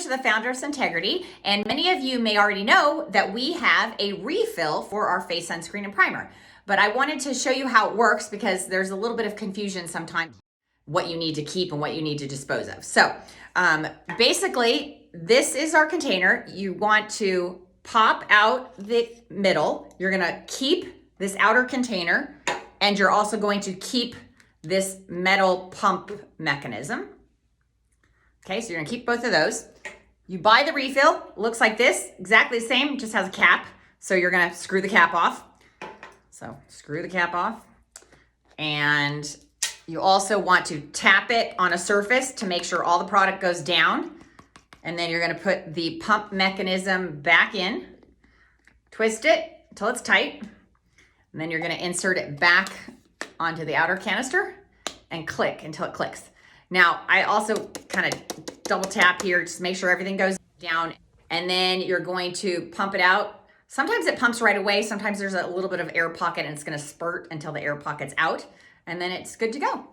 Tricia, the founder of Suntegrity, and many of you may already know that we have a refill for our face sunscreen and primer. But I wanted to show you how it works because there's a little bit of confusion sometimes what you need to keep and what you need to dispose of. So basically, this is our container. You want to pop out the middle. You're gonna keep this outer container, and you're also going to keep this metal pump mechanism. Okay, so you're gonna keep both of those. You buy the refill, looks like this, exactly the same, just has a cap. So you're gonna screw the cap off. So screw the cap off. And you also want to tap it on a surface to make sure all the product goes down. And then you're gonna put the pump mechanism back in, twist it until it's tight. And then you're gonna insert it back onto the outer canister and click until it clicks. Now, I also kind of double tap here, just make sure everything goes down. And then you're going to pump it out. Sometimes it pumps right away. Sometimes there's a little bit of air pocket and it's gonna spurt until the air pocket's out. And then it's good to go.